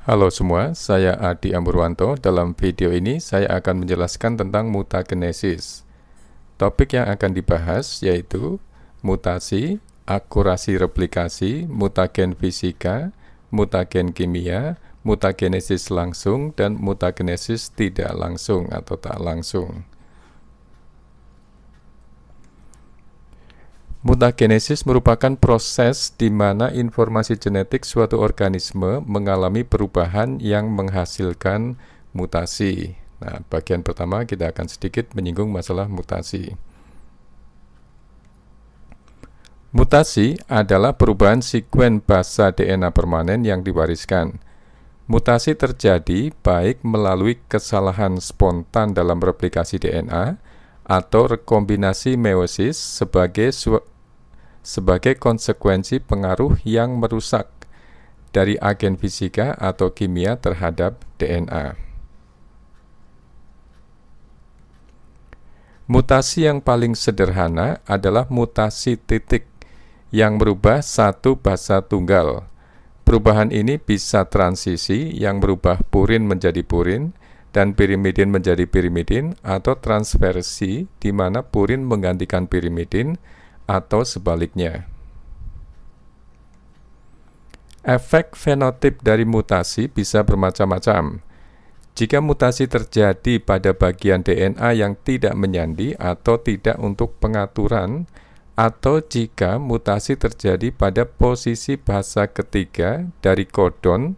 Halo semua, saya Adi Amurwanto. Dalam video ini saya akan menjelaskan tentang mutagenesis. Topik yang akan dibahas yaitu mutasi, akurasi replikasi, mutagen fisika, mutagen kimia, mutagenesis langsung, dan mutagenesis tidak langsung atau tak langsung. Mutagenesis merupakan proses di mana informasi genetik suatu organisme mengalami perubahan yang menghasilkan mutasi. Nah, bagian pertama kita akan sedikit menyinggung masalah mutasi. Mutasi adalah perubahan sekuen basa DNA permanen yang diwariskan. Mutasi terjadi baik melalui kesalahan spontan dalam replikasi DNA atau rekombinasi meiosis sebagai konsekuensi pengaruh yang merusak dari agen fisika atau kimia terhadap DNA. Mutasi yang paling sederhana adalah mutasi titik yang merubah satu basa tunggal. Perubahan ini bisa transisi yang merubah purin menjadi purin dan pirimidin menjadi pirimidin, atau transversi di mana purin menggantikan pirimidin atau sebaliknya. Efek fenotip dari mutasi bisa bermacam-macam. Jika mutasi terjadi pada bagian DNA yang tidak menyandi atau tidak untuk pengaturan, atau jika mutasi terjadi pada posisi basa ketiga dari kodon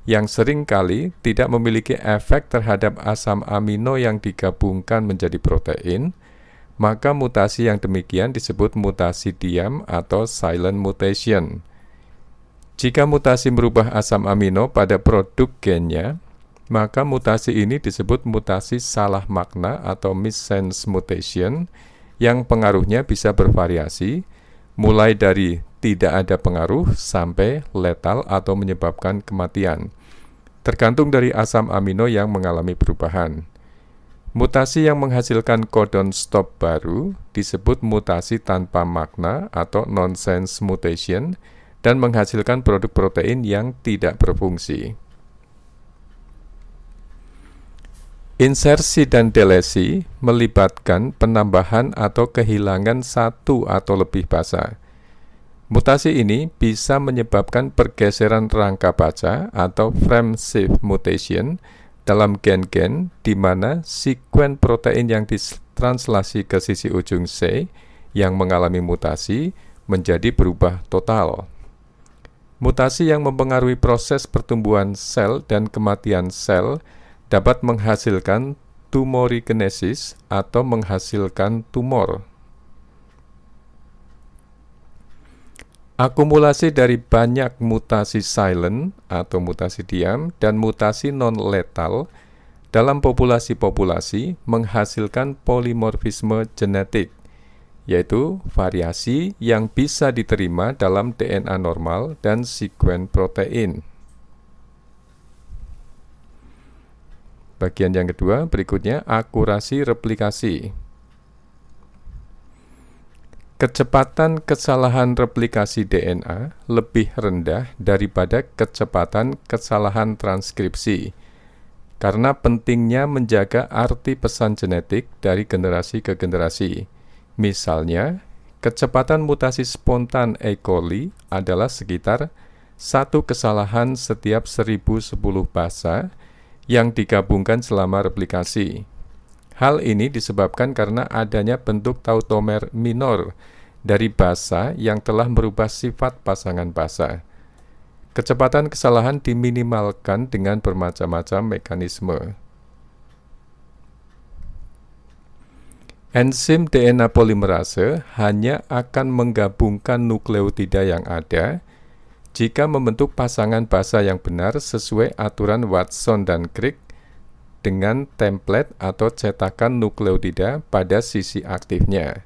yang seringkali tidak memiliki efek terhadap asam amino yang digabungkan menjadi protein, maka mutasi yang demikian disebut mutasi diam atau silent mutation. Jika mutasi merubah asam amino pada produk gennya, maka mutasi ini disebut mutasi salah makna atau missense mutation, yang pengaruhnya bisa bervariasi, mulai dari tidak ada pengaruh sampai letal atau menyebabkan kematian, tergantung dari asam amino yang mengalami perubahan. Mutasi yang menghasilkan kodon stop baru disebut mutasi tanpa makna atau nonsense mutation dan menghasilkan produk protein yang tidak berfungsi. Insersi dan delesi melibatkan penambahan atau kehilangan satu atau lebih basa. Mutasi ini bisa menyebabkan pergeseran rangka baca atau frame shift mutation dalam gen-gen di mana sekuen protein yang ditranslasi ke sisi ujung C yang mengalami mutasi menjadi berubah total. Mutasi yang mempengaruhi proses pertumbuhan sel dan kematian sel dapat menghasilkan tumorigenesis atau menghasilkan tumor. Akumulasi dari banyak mutasi silent atau mutasi diam dan mutasi non-letal dalam populasi-populasi menghasilkan polimorfisme genetik, yaitu variasi yang bisa diterima dalam DNA normal dan sekuen protein. Bagian yang kedua berikutnya, akurasi replikasi. Kecepatan kesalahan replikasi DNA lebih rendah daripada kecepatan kesalahan transkripsi, karena pentingnya menjaga arti pesan genetik dari generasi ke generasi. Misalnya, kecepatan mutasi spontan E. coli adalah sekitar 1 kesalahan setiap 1010 basa yang digabungkan selama replikasi. Hal ini disebabkan karena adanya bentuk tautomer minor dari basa yang telah merubah sifat pasangan basa. Kecepatan kesalahan diminimalkan dengan bermacam-macam mekanisme. Enzim DNA polimerase hanya akan menggabungkan nukleotida yang ada jika membentuk pasangan basa yang benar sesuai aturan Watson dan Crick dengan template atau cetakan nukleotida pada sisi aktifnya.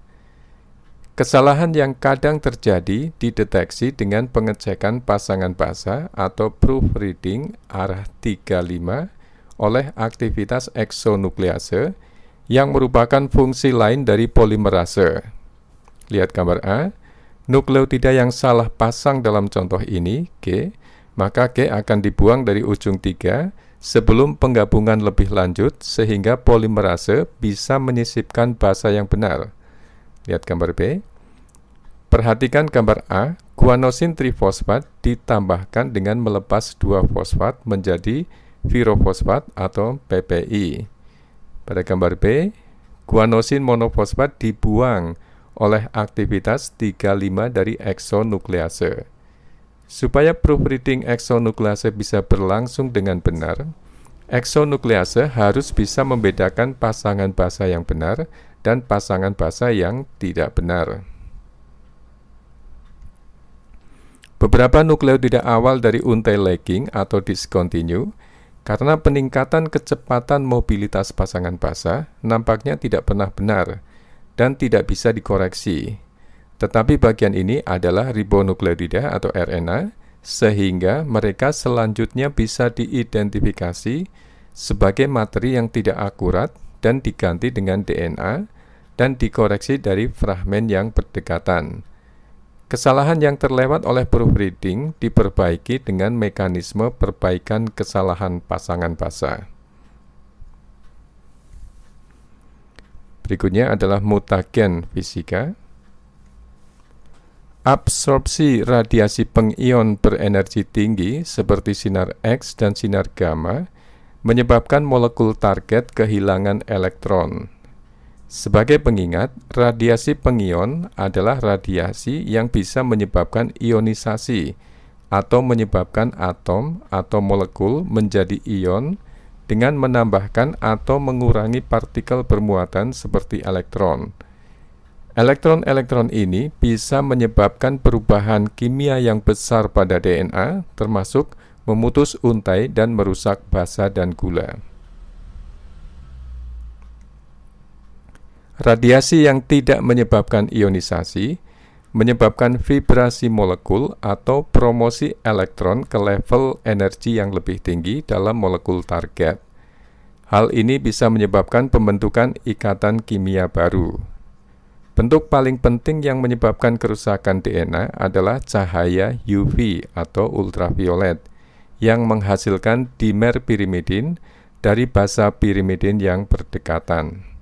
Kesalahan yang kadang terjadi dideteksi dengan pengecekan pasangan basa atau proofreading arah 35 oleh aktivitas eksonuklease yang merupakan fungsi lain dari polimerase. Lihat gambar A. Nukleotida yang salah pasang dalam contoh ini, G, maka G akan dibuang dari ujung 3 sebelum penggabungan lebih lanjut sehingga polimerase bisa menyisipkan basa yang benar. Lihat gambar B. Perhatikan gambar A, guanosin trifosfat ditambahkan dengan melepas 2 fosfat menjadi virofosfat atau PPI. Pada gambar B, guanosin monofosfat dibuang oleh aktivitas 35 dari eksonuklease. Supaya proofreading eksonuklease bisa berlangsung dengan benar, eksonuklease harus bisa membedakan pasangan basa yang benar dan pasangan basa yang tidak benar. Beberapa nukleotida awal dari untai lagging atau discontinue karena peningkatan kecepatan mobilitas pasangan basa nampaknya tidak pernah benar dan tidak bisa dikoreksi. Tetapi bagian ini adalah ribonukleotida atau RNA, sehingga mereka selanjutnya bisa diidentifikasi sebagai materi yang tidak akurat dan diganti dengan DNA dan dikoreksi dari fragmen yang berdekatan. Kesalahan yang terlewat oleh proofreading diperbaiki dengan mekanisme perbaikan kesalahan pasangan basa. Berikutnya adalah mutagen fisika. Absorpsi radiasi pengion berenergi tinggi seperti sinar X dan sinar gamma menyebabkan molekul target kehilangan elektron. Sebagai pengingat, radiasi pengion adalah radiasi yang bisa menyebabkan ionisasi atau menyebabkan atom atau molekul menjadi ion dengan menambahkan atau mengurangi partikel bermuatan seperti elektron. Elektron-elektron ini bisa menyebabkan perubahan kimia yang besar pada DNA, termasuk memutus untai dan merusak basa dan gula. Radiasi yang tidak menyebabkan ionisasi menyebabkan vibrasi molekul atau promosi elektron ke level energi yang lebih tinggi dalam molekul target. Hal ini bisa menyebabkan pembentukan ikatan kimia baru. Bentuk paling penting yang menyebabkan kerusakan DNA adalah cahaya UV atau ultraviolet yang menghasilkan dimer pirimidin dari basa pirimidin yang berdekatan.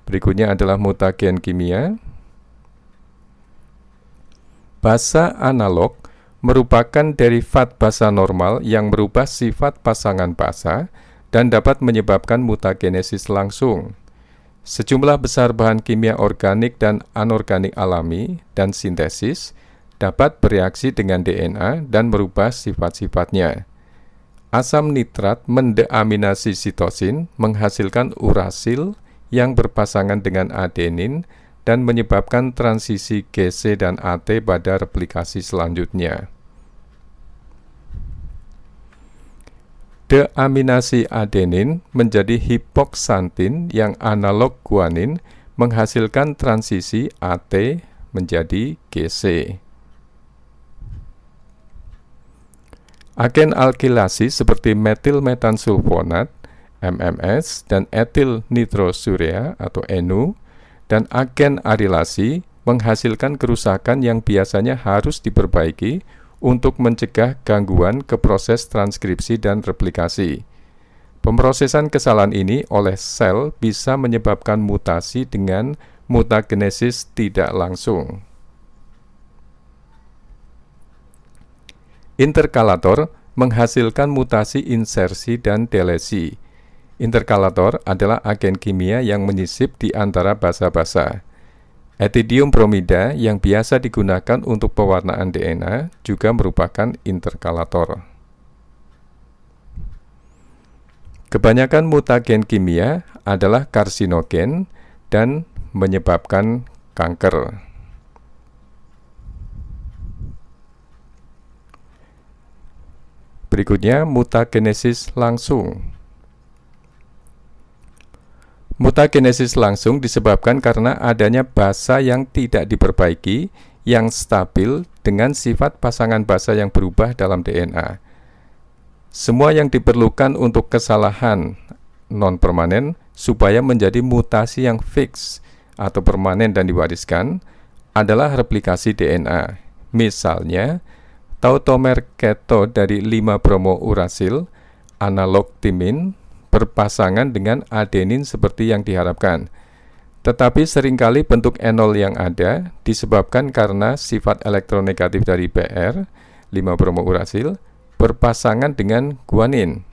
Berikutnya adalah mutagen kimia. Basa analog merupakan derivat basa normal yang merubah sifat pasangan basa dan dapat menyebabkan mutagenesis langsung. Sejumlah besar bahan kimia organik dan anorganik alami dan sintesis dapat bereaksi dengan DNA dan merubah sifat-sifatnya. Asam nitrat mendeaminasi sitosin menghasilkan urasil yang berpasangan dengan adenin dan menyebabkan transisi GC dan AT pada replikasi selanjutnya. Deaminasi adenin menjadi hipoksantin yang analog guanin menghasilkan transisi AT menjadi GC. Agen alkilasi seperti metilmetansulfonat, MMS, dan etil nitrosurea atau ENU, dan agen arilasi menghasilkan kerusakan yang biasanya harus diperbaiki untuk mencegah gangguan ke proses transkripsi dan replikasi. Pemrosesan kesalahan ini oleh sel bisa menyebabkan mutasi dengan mutagenesis tidak langsung. Interkalator menghasilkan mutasi insersi dan delesi. Interkalator adalah agen kimia yang menyisip di antara basa-basa. Etidium bromida yang biasa digunakan untuk pewarnaan DNA juga merupakan interkalator. Kebanyakan mutagen kimia adalah karsinogen dan menyebabkan kanker. Berikutnya, mutagenesis langsung. Mutagenesis langsung disebabkan karena adanya basa yang tidak diperbaiki yang stabil dengan sifat pasangan basa yang berubah dalam DNA. Semua yang diperlukan untuk kesalahan non-permanen supaya menjadi mutasi yang fix atau permanen dan diwariskan adalah replikasi DNA, Misalnya, tautomer keto dari 5-bromourasil analog timin berpasangan dengan adenin seperti yang diharapkan. Tetapi seringkali bentuk enol yang ada disebabkan karena sifat elektronegatif dari PR 5-bromourasil berpasangan dengan guanin.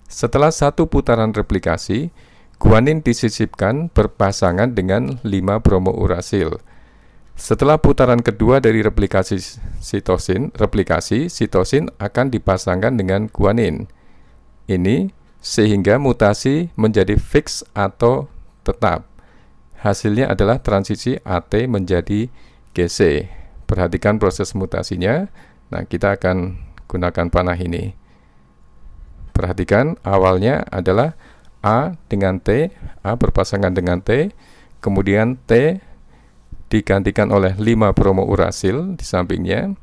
Setelah satu putaran replikasi, guanin disisipkan berpasangan dengan 5-bromourasil. Setelah putaran kedua dari replikasi sitosin akan dipasangkan dengan guanin. Ini sehingga mutasi menjadi fix atau tetap. Hasilnya adalah transisi AT menjadi GC. Perhatikan proses mutasinya. Nah, kita akan gunakan panah ini. Perhatikan, awalnya adalah A dengan T, A berpasangan dengan T, kemudian T digantikan oleh 5-bromourasil di sampingnya,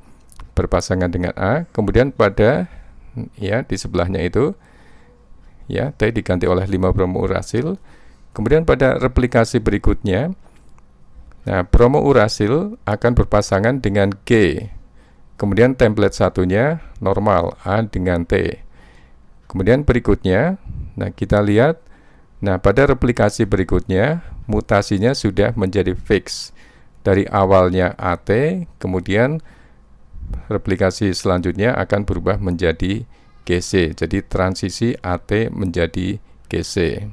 berpasangan dengan A, kemudian pada di sebelahnya itu T diganti oleh 5-bromourasil. Kemudian pada replikasi berikutnya, bromourasil akan berpasangan dengan G. Kemudian template satunya normal, A dengan T. Kemudian berikutnya, kita lihat, pada replikasi berikutnya, mutasinya sudah menjadi fix. Dari awalnya AT, kemudian replikasi selanjutnya akan berubah menjadi GC. Jadi transisi AT menjadi GC.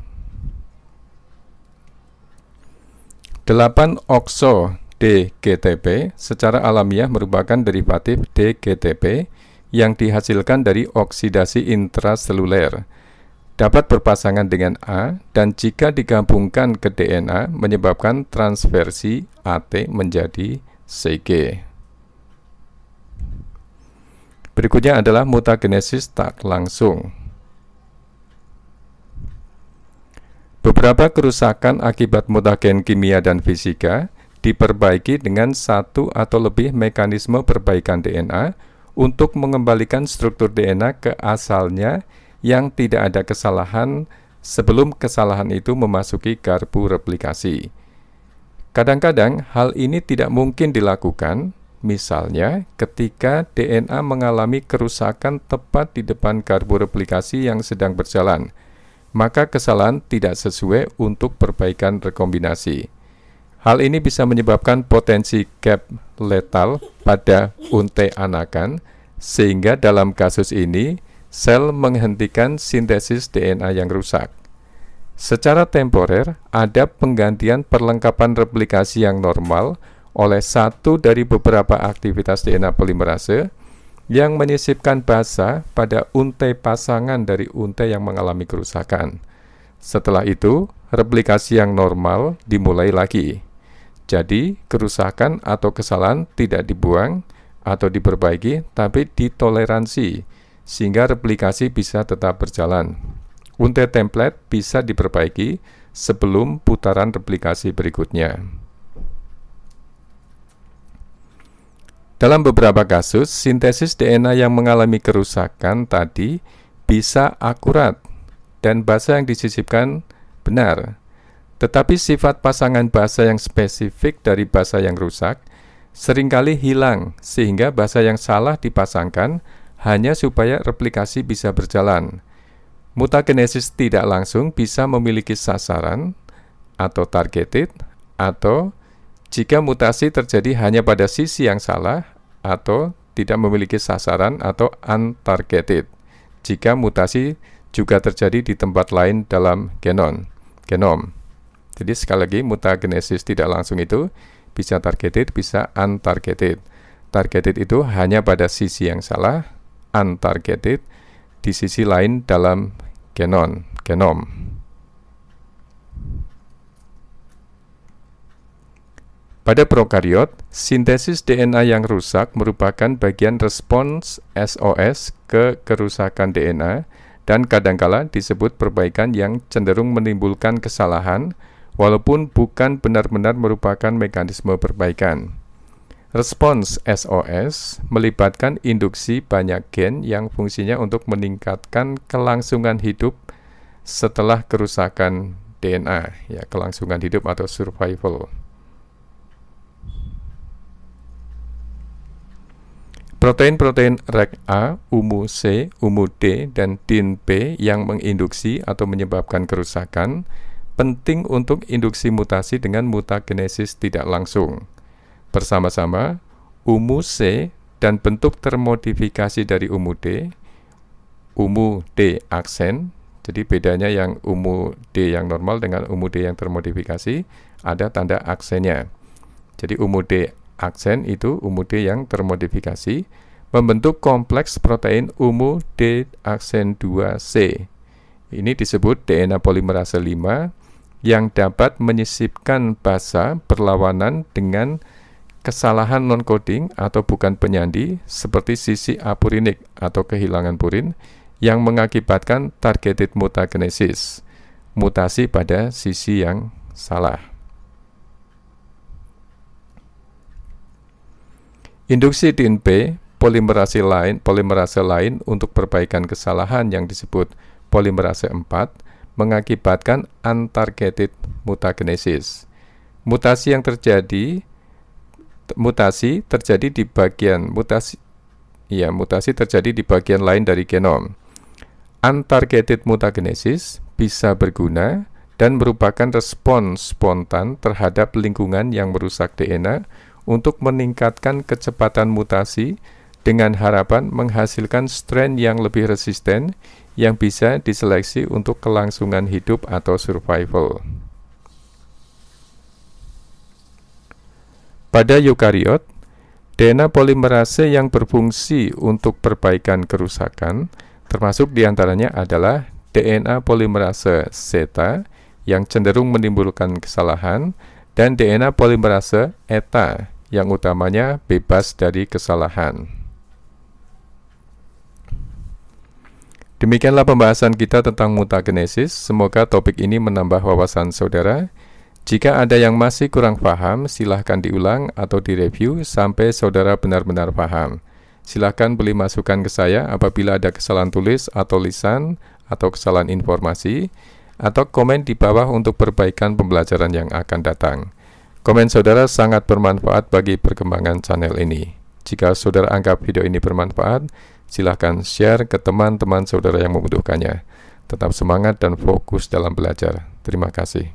8-okso DGTP secara alamiah merupakan derivatif DGTP yang dihasilkan dari oksidasi intraseluler. Dapat berpasangan dengan A dan jika digabungkan ke DNA menyebabkan transversi AT menjadi CG. Berikutnya adalah mutagenesis tak langsung. Beberapa kerusakan akibat mutagen kimia dan fisika diperbaiki dengan satu atau lebih mekanisme perbaikan DNA untuk mengembalikan struktur DNA ke asalnya yang tidak ada kesalahan sebelum kesalahan itu memasuki garpu replikasi. Kadang-kadang hal ini tidak mungkin dilakukan, misalnya ketika DNA mengalami kerusakan tepat di depan garpu replikasi yang sedang berjalan, maka kesalahan tidak sesuai untuk perbaikan rekombinasi. Hal ini bisa menyebabkan potensi gap letal pada unte anakan, sehingga dalam kasus ini, sel menghentikan sintesis DNA yang rusak. Secara temporer, ada penggantian perlengkapan replikasi yang normal oleh satu dari beberapa aktivitas DNA polimerase yang menyisipkan basa pada unte pasangan dari unte yang mengalami kerusakan. Setelah itu, replikasi yang normal dimulai lagi. Jadi, kerusakan atau kesalahan tidak dibuang atau diperbaiki, tapi ditoleransi, sehingga replikasi bisa tetap berjalan. Unte template bisa diperbaiki sebelum putaran replikasi berikutnya. Dalam beberapa kasus, sintesis DNA yang mengalami kerusakan tadi bisa akurat dan basa yang disisipkan benar. Tetapi sifat pasangan basa yang spesifik dari basa yang rusak seringkali hilang, sehingga basa yang salah dipasangkan hanya supaya replikasi bisa berjalan. Mutagenesis tidak langsung bisa memiliki sasaran atau targeted, atau jika mutasi terjadi hanya pada sisi yang salah, atau tidak memiliki sasaran atau untargeted, jika mutasi juga terjadi di tempat lain dalam genom. Jadi sekali lagi, mutagenesis tidak langsung itu bisa targeted, bisa untargeted. Targeted itu hanya pada sisi yang salah, untargeted di sisi lain dalam genom. Pada prokariot, sintesis DNA yang rusak merupakan bagian respons SOS ke kerusakan DNA dan kadangkala disebut perbaikan yang cenderung menimbulkan kesalahan walaupun bukan benar-benar merupakan mekanisme perbaikan. Respons SOS melibatkan induksi banyak gen yang fungsinya untuk meningkatkan kelangsungan hidup setelah kerusakan DNA, kelangsungan hidup atau survival. Protein-protein rek A, UMU C, UMU D, dan DIN B yang menginduksi atau menyebabkan kerusakan penting untuk induksi mutasi dengan mutagenesis tidak langsung. Bersama-sama, UMU C dan bentuk termodifikasi dari UMU D aksen, jadi bedanya yang UMU D yang normal dengan UMU D yang termodifikasi, ada tanda aksennya. Jadi UMU D aksen itu UMU D yang termodifikasi, membentuk kompleks protein UMU D aksen 2C. Ini disebut DNA polimerase 5 yang dapat menyisipkan basa berlawanan dengan kesalahan non-coding atau bukan penyandi seperti sisi apurinik atau kehilangan purin yang mengakibatkan targeted mutagenesis, mutasi pada sisi yang salah. Induksi DIN B polimerase lain untuk perbaikan kesalahan yang disebut polimerase 4 mengakibatkan untargeted mutagenesis. Mutasi terjadi di bagian lain dari genom. Untargeted mutagenesis bisa berguna dan merupakan respon spontan terhadap lingkungan yang merusak DNA untuk meningkatkan kecepatan mutasi dengan harapan menghasilkan strain yang lebih resisten yang bisa diseleksi untuk kelangsungan hidup atau survival. Pada eukariot, DNA polimerase yang berfungsi untuk perbaikan kerusakan, termasuk diantaranya adalah DNA polimerase zeta yang cenderung menimbulkan kesalahan, dan DNA polimerase eta yang utamanya bebas dari kesalahan. Demikianlah pembahasan kita tentang mutagenesis. Semoga topik ini menambah wawasan saudara. Jika ada yang masih kurang paham, silahkan diulang atau direview sampai saudara benar-benar paham. Silahkan beri masukan ke saya apabila ada kesalahan tulis atau lisan atau kesalahan informasi, atau komen di bawah untuk perbaikan pembelajaran yang akan datang. Komen saudara sangat bermanfaat bagi perkembangan channel ini. Jika saudara anggap video ini bermanfaat, silahkan share ke teman-teman saudara yang membutuhkannya. Tetap semangat dan fokus dalam belajar. Terima kasih.